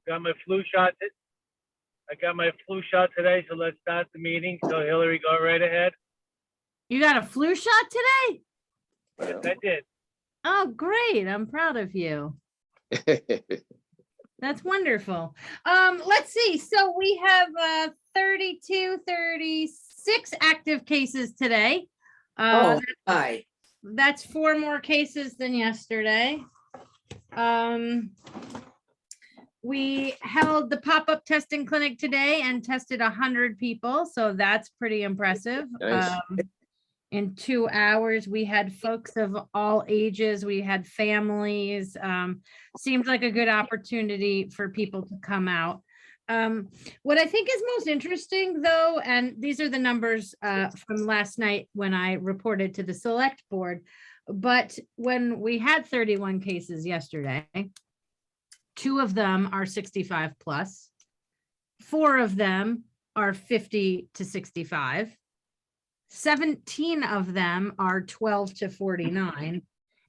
got my flu shot. I got my flu shot today, so let's start the meeting. So Hillary, go right ahead. You got a flu shot today? Yes, I did. Oh, great. I'm proud of you. That's wonderful. Let's see. So we have 32, 36 active cases today. Oh, hi. That's 4 more cases than yesterday. We held the pop-up testing clinic today and tested 100 people, so that's pretty impressive. Nice. In 2 hours, we had folks of all ages, we had families. Seemed like a good opportunity for people to come out. What I think is most interesting though, and these are the numbers from last night when I reported to the select board, but when we had 31 cases yesterday, 2 of them are 65 plus, 4 of them are 50 to 65, 17 of them are 12 to 49,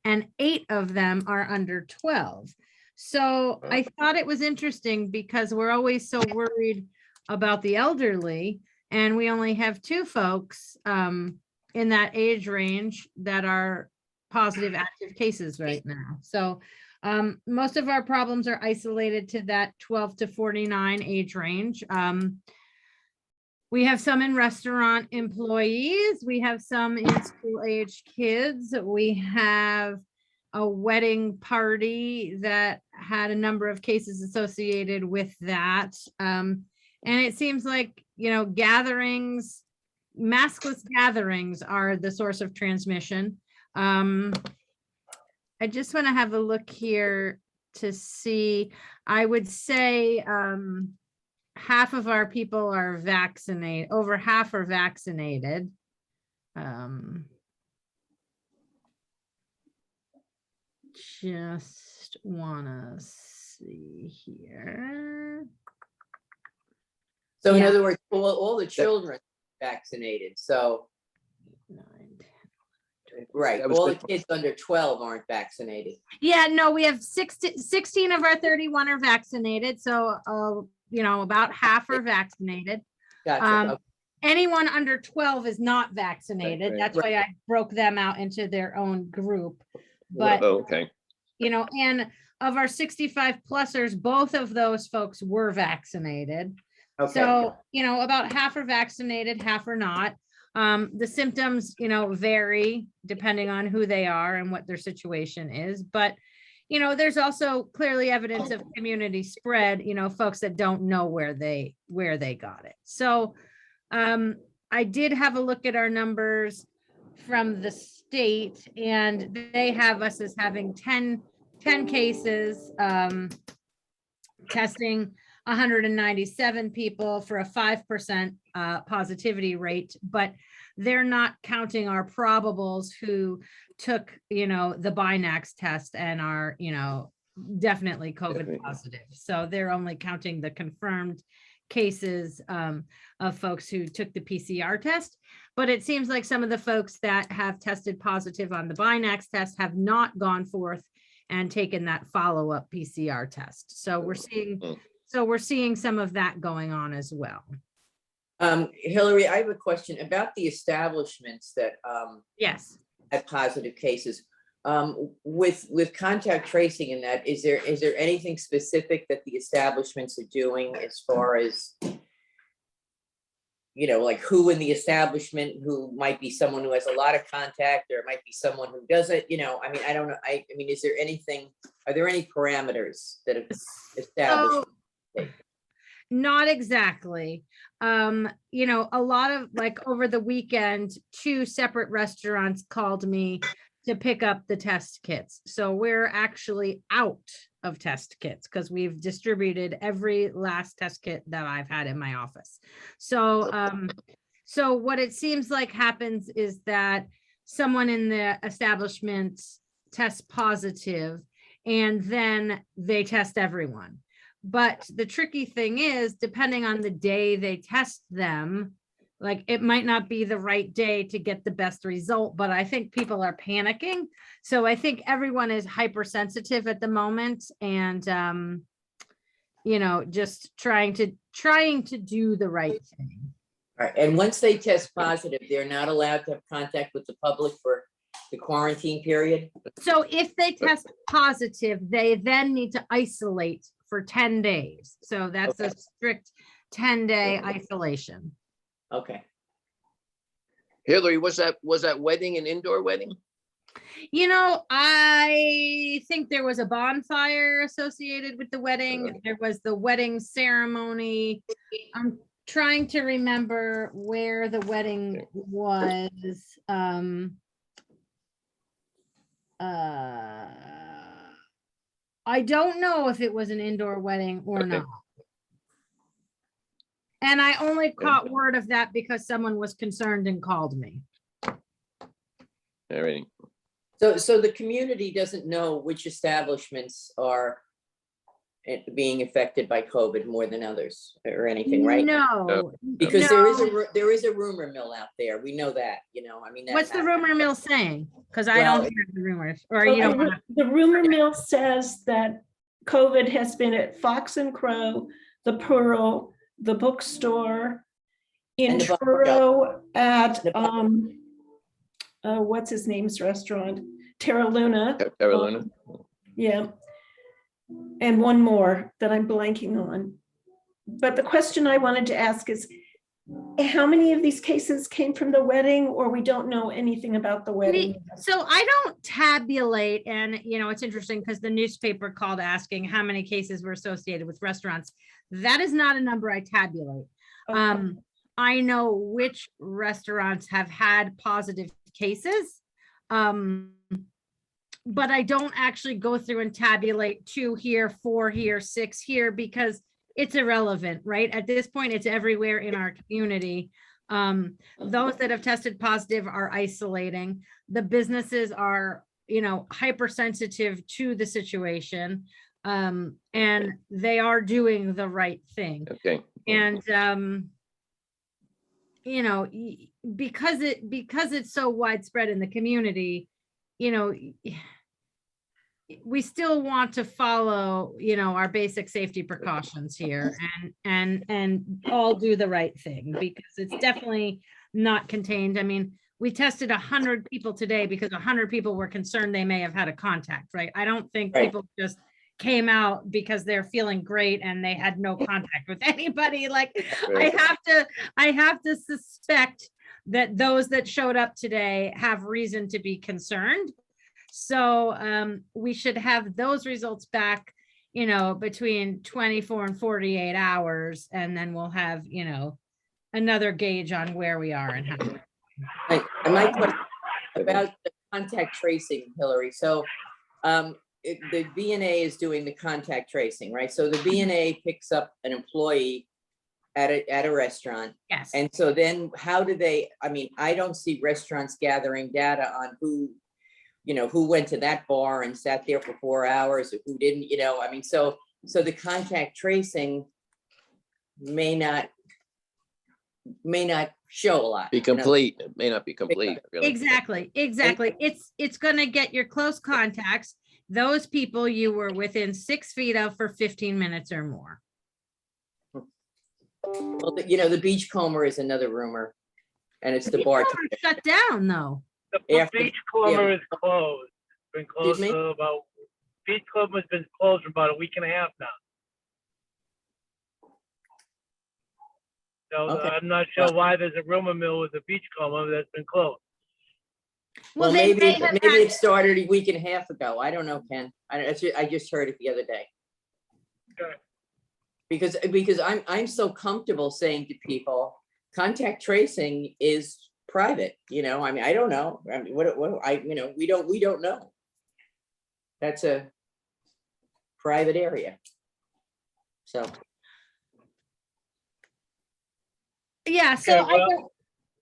and 8 of them are under 12. So I thought it was interesting because we're always so worried about the elderly, and we only have 2 folks in that age range that are positive active cases right now. So most of our problems are isolated to that 12 to 49 age range. We have some in restaurant employees. We have some in school age kids. We have a wedding party that had a number of cases associated with that. And it seems like, you know, gatherings, maskless gatherings are the source of transmission. I just want to have a look here to see. I would say half of our people are vaccinated, over half are vaccinated. Just want to see here. So in Yeah. other words, all the children vaccinated. So, 9, 10. right, That was all the good. kids under 12 aren't vaccinated. Yeah, no, we have 16 of our 31 are vaccinated. So, you know, about half are vaccinated. Gotcha. Anyone under 12 is not vaccinated. Right. That's why I broke them out into their own group. But, Oh, okay. you know, and of our 65 plusers, both of those folks were vaccinated. Okay. So, you know, about half are vaccinated, half are not. The symptoms, you know, vary depending on who they are and what their situation is. But, you know, there's also clearly evidence of community spread, you know, folks that don't know where they got it. So I did have a look at our numbers from the state, and they have us as having 10 cases, testing 197 people for a 5% positivity rate, but they're not counting our probables who took, you know, the Binax test and are, you know, definitely COVID Definitely. positive. So they're only counting the confirmed cases of folks who took the PCR test. But it seems like some of the folks that have tested positive on the Binax test have not gone forth and taken that follow-up PCR test. So we're seeing some of that going on as well. Hillary, I have a question about the establishments that Yes. had positive cases. With contact tracing in that, is there anything specific that the establishments are doing as far as, you know, like who in the establishment who might be someone who has a lot of contact, or it might be someone who doesn't, you know, I mean, I don't know. I mean, is there anything, are there any parameters that have established? So, not exactly. You know, a lot of, like, over the weekend, 2 separate restaurants called me to pick up the test kits. So we're actually out of test kits because we've distributed every last test kit that I've had in my office. So, so what it seems like happens is that someone in the establishment tests positive and then they test everyone. But the tricky thing is, depending on the day they test them, like, it might not be the right day to get the best result, but I think people are panicking. So I think everyone is hypersensitive at the moment. And just trying to do the right thing. All right, and once they test positive, they're not allowed to have contact with the public for the quarantine period? So if they test positive, they then need to isolate for 10 days. So that's a Okay. strict 10-day isolation. Okay, Hillary, was that wedding an indoor wedding? I think there was a bonfire associated with the wedding. There was the wedding ceremony. I'm trying to remember where the wedding was. I don't know if it was an indoor wedding or Okay. not. And I only caught word of that because someone was concerned and called me. All right. so the community doesn't know which establishments are being affected by COVID more than others or anything, right? No. Because no. there is a rumor mill out there. We know that, I mean. What's the rumor mill saying? Because I Well, don't hear the rumors, or Well, you don't. the rumor mill says that COVID has been at Fox and Crow, the Pearl, the bookstore, in And the bar Truro at, The bar. what's his name's restaurant? Terra Luna. Carolina? Yeah. And one more that I'm blanking on. But the question I wanted to ask is, how many of these cases came from the wedding, or we don't know anything about the wedding? So I don't tabulate, and it's interesting because the newspaper called asking how many cases were associated with restaurants. That is not a number I tabulate. Okay. I know which restaurants have had positive cases. But I don't actually go through and tabulate 2 here, 4 here, 6 here, because it's irrelevant, right? At this point, it's everywhere in our community. Those that have tested positive are isolating. The businesses are, hypersensitive to the situation. And they are doing the right thing. Okay. And, because it's so widespread in the community, we still want to follow, our basic safety precautions here and all do the right thing, because it's definitely not contained. I mean, we tested 100 people today because 100 people were concerned they may have had a contact, right? I don't think Right. people just came out because they're feeling great and they had no contact with anybody. Like, Right. I have to suspect that those that showed up today have reason to be concerned. So we should have those results back, between 24 and 48 hours, and then we'll have, another gauge on where we are and how. Right, and my question about the contact tracing, Hillary, so the BNA is doing the contact tracing, right? So the BNA picks up an employee at a restaurant, Yes. and so then how do they, I don't see restaurants gathering data on who went to that bar and sat there for 4 hours, or who didn't, so the contact tracing may not show a lot. Be complete. It may not be complete. really. Exactly. It's gonna get your close contacts, those people you were within 6 feet of for 15 minutes or more. Well, the beachcomber is another rumor, and it's the bar. Beachcomber's shut down though. The After- Beachcomber is closed. Been closed Excuse me? for about, Beachcomber's been closed for about a week and a half now. So Okay. I'm not sure why there's a rumor mill with the Beachcomber that's been closed. Well, they maybe may have had- it started a week and a half ago. I don't know, Ken. I just heard it the other day. Okay. Because I'm so comfortable saying to people, contact tracing is private, I don't know. We don't know. That's a private area. So, Yeah, so Okay, well-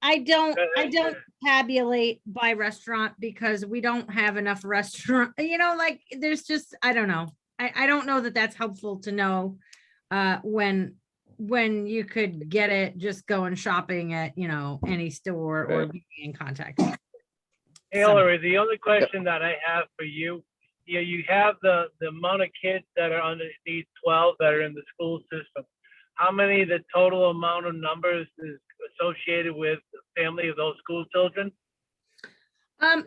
I don't Uh, tabulate by restaurant because we don't have enough restaurant, like there's just, I don't know. I don't know that that's helpful to know when you could get it just going shopping at, any store or Right. being in contact. Hillary, the only question that I have for you, you have the amount of kids that are underneath 12 that are in the school system. How many, the total amount of numbers is associated with the family of those school children?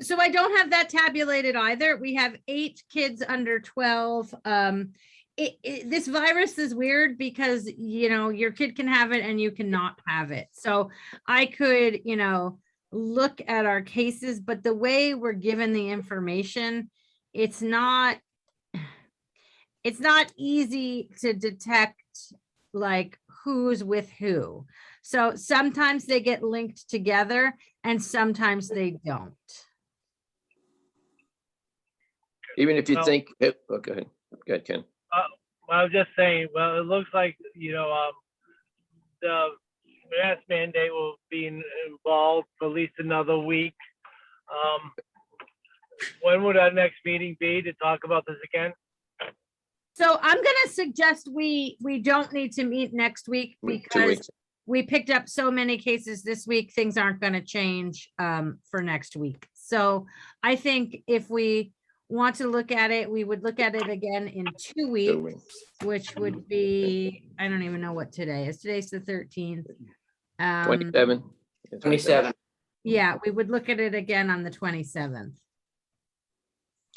So I don't have that tabulated either. We have 8 kids under 12. This virus is weird because, you know, your kid can have it and you cannot have it. So I could, you know, look at our cases, but the way we're given the information, it's not easy to detect like who's with who. So sometimes they get linked together and sometimes they don't. Even if you Well- think, oh, go ahead. Go ahead, Ken. I was just saying, well, it looks like, you know, the mask mandate will be involved for at least another week. When would our next meeting be to talk about this again? So I'm gonna suggest we don't need to meet next week 2 because weeks. we picked up so many cases this week, things aren't gonna change for next week. So I think if we want to look at it, we would look at it again in 2 2 weeks, weeks. which would be, I don't even know what today is. Today's the 13th. 27. Yeah, 27. Yeah, we would look at it again on the 27th.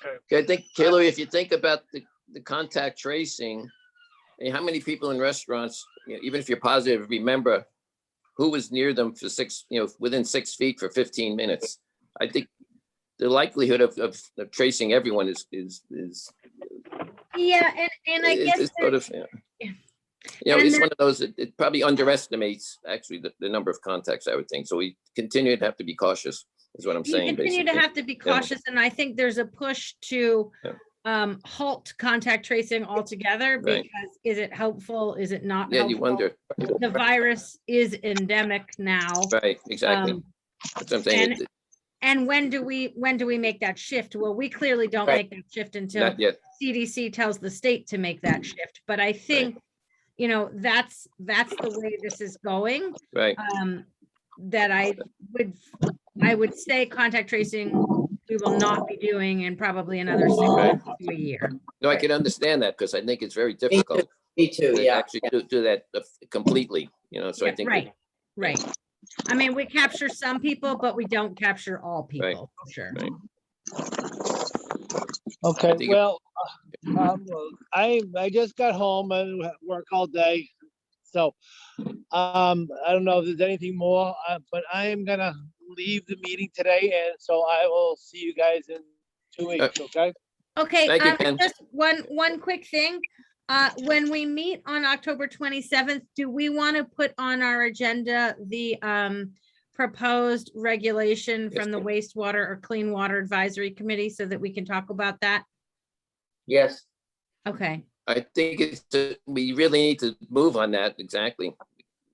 Okay, I think, Hillary, if you think about the contact tracing, I mean, how many people in restaurants, you know, even if you're positive, remember who was near them for within 6 feet for 15 minutes? I think the likelihood of tracing everyone is Yeah, and I guess it's sort of, Yeah. you know, And it's there- one of those, it probably underestimates actually the number of contacts, I would think. So we continue to have to be cautious, is what I'm you saying, continue to basically. have to be cautious, and I think there's a push to Yeah. halt contact tracing altogether, Right. because is it helpful? Is it not Yeah, you helpful? wonder. The virus is endemic now. Right, exactly. Um, That's what I'm saying. and- And when do we make that shift? Well, we clearly don't Right. make that shift until Not yet. CDC tells the state to make that shift. But I think, you know, that's the way this is going. Right. That I would say contact tracing, we will not be doing in probably another 6 Right. months to a year. No, I can understand that because I think it's very difficult Me too, to yeah. actually do that completely, you know, so I Yeah, think. right, right. I mean, we capture some people, but we don't capture all people, for sure. Right. Okay, think it- well, I just got home and work all day. So, I don't know if there's anything more, but I am gonna leave the meeting today, and so I will see you guys in 2 weeks, okay? Okay, Thank you, Ken. just one quick thing. When we meet on October 27th, do we want to put on our agenda the proposed regulation from the wastewater or clean water advisory committee so that we can talk about that? Yes. Okay, I think we really need to move on that, exactly.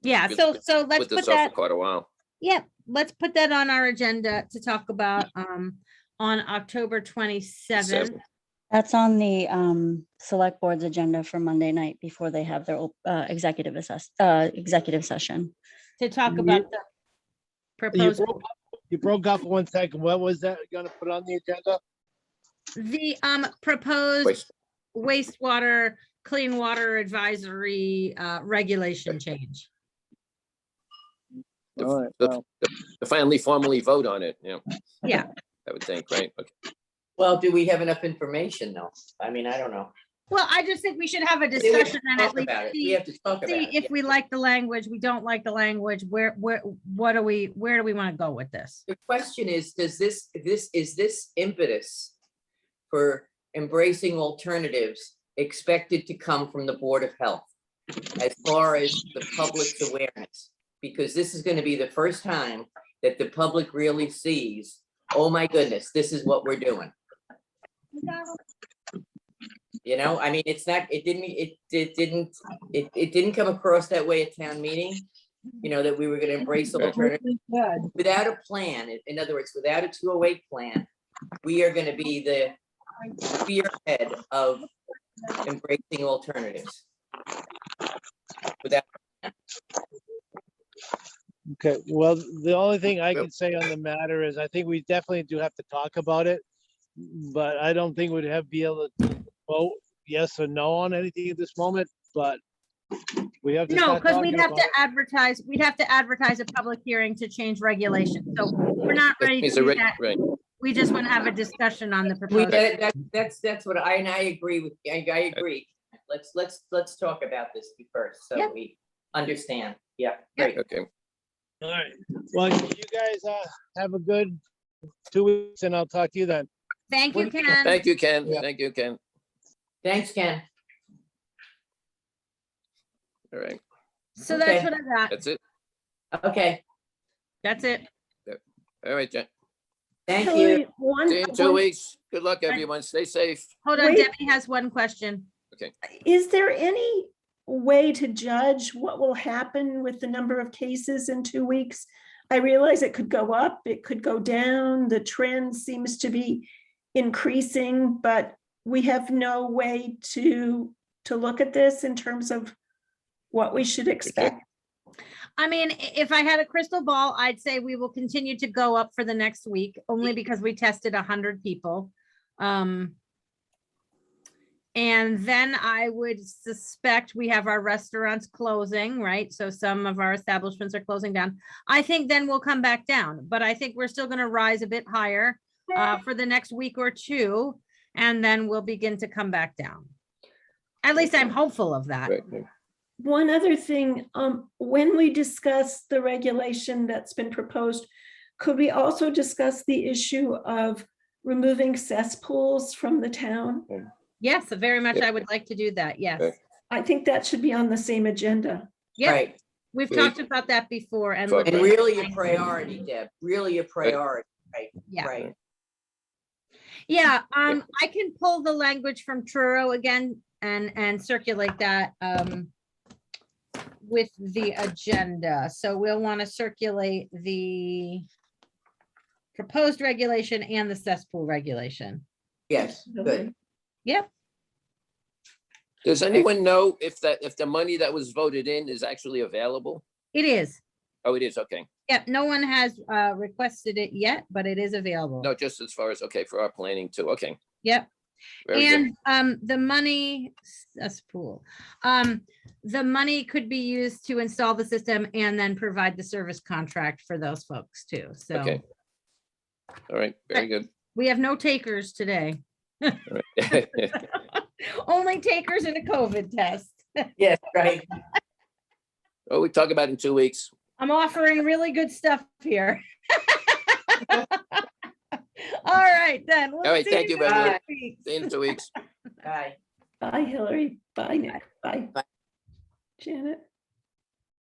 yeah, Good- so good. let's Put put this off for that, quite a while. yeah, let's put that on our agenda to talk about on October 27th. That's on the select board's agenda for Monday night before they have their executive session. To talk You- about the proposed, You broke up for 1 second. What was that gonna put on the agenda? the proposed Waste. wastewater, clean water advisory regulation change. The- All right, the- well. To finally formally vote on it, yeah. Yeah. I would think, right? Okay. Well, do we have enough information though? I mean, I don't know. Well, I just think we should have a We have discussion to and at talk least about it. We see, have to talk about see it. if we like the language, we don't like the language, where do we want to go with this? The question is, is this impetus for embracing alternatives expected to come from the Board of Health as far as the public's awareness? Because this is going to be the first time that the public really sees, oh my goodness, this is what we're doing. You know, I mean, it's not, it didn't come across that way at town meeting, you know, that we were gonna embrace alternatives. Without a plan, in other words, without a 208 plan, we are gonna be the spearhead of embracing alternatives. Without, Okay, well, the only thing I can say on the matter is I think we definitely do have to talk about it. but I don't think we'd be able to vote yes or no on anything at this moment, but we have to No, start because we'd talking have about to it. advertise, we'd have to advertise a public hearing to change regulations. So we're not ready to It's a do reg- that. right. We just want to have a discussion on the We, proposal. that's what I agree with, I agree. Let's talk about this first, so Yep. we understand. Yeah, Yep. great. Okay, All right, well, you guys have a good 2 weeks and I'll talk to you then. Thank you, Ken. thank you, Ken. Yeah. Thank you, Ken. Thanks, Ken. All right, So that's Okay. what I got. that's it. Okay, That's it. All right, Jen. thank you. Hillary, one, See you in 2 one- weeks. Good luck, everyone. Stay safe. Hold on, Wait. Debbie has one question. is there any way to judge what will happen with the number of cases in 2 weeks? I realize it could go up, it could go down, the trend seems to be increasing, but we have no way to look at this in terms of what we should expect. I mean, if I had a crystal ball, I'd say we will continue to go up for the next week, only because we tested 100 people. And then I would suspect we have our restaurants closing, right? So some of our establishments are closing down. I think then we'll come back down, but I think we're still gonna rise a bit higher for the next week or two, and then we'll begin to come back down. At least I'm hopeful of that. Right. One other thing, when we discuss the regulation that's been proposed, could we also discuss the issue of removing cesspools from the town? Yes, very much. Yeah. I would like to do that. Yes. Okay. I think that should be on the same agenda. Yep, Right, we've Great. talked about that before and. Fuck. looked and at- really a priority, Deb, really a priority, Yeah. right? Yeah, I can pull the language from Truro again and circulate that with the agenda. So we'll want to circulate the proposed regulation and the cesspool regulation. Yes, good. Yep, Does anyone know if the money that was voted in is actually available? it is. Oh, it is, okay. Yep, no one has requested it yet, but it is available. No, just as far as, okay, for our planning too, okay. Yep. Very good. And the money, cesspool, the money could be used to install the system and then provide the service contract for those folks too. So Okay. All right, very good. we have no takers today. All right. Only takers in a COVID test. Yes, right. Well, we talk about it in 2 weeks. I'm offering really good stuff here. All right, then. We'll All right, see thank you, in everyone. 2 weeks. See you in 2 weeks. Bye. Bye, Hillary. Bye, Nick. Bye. Bye. Janet.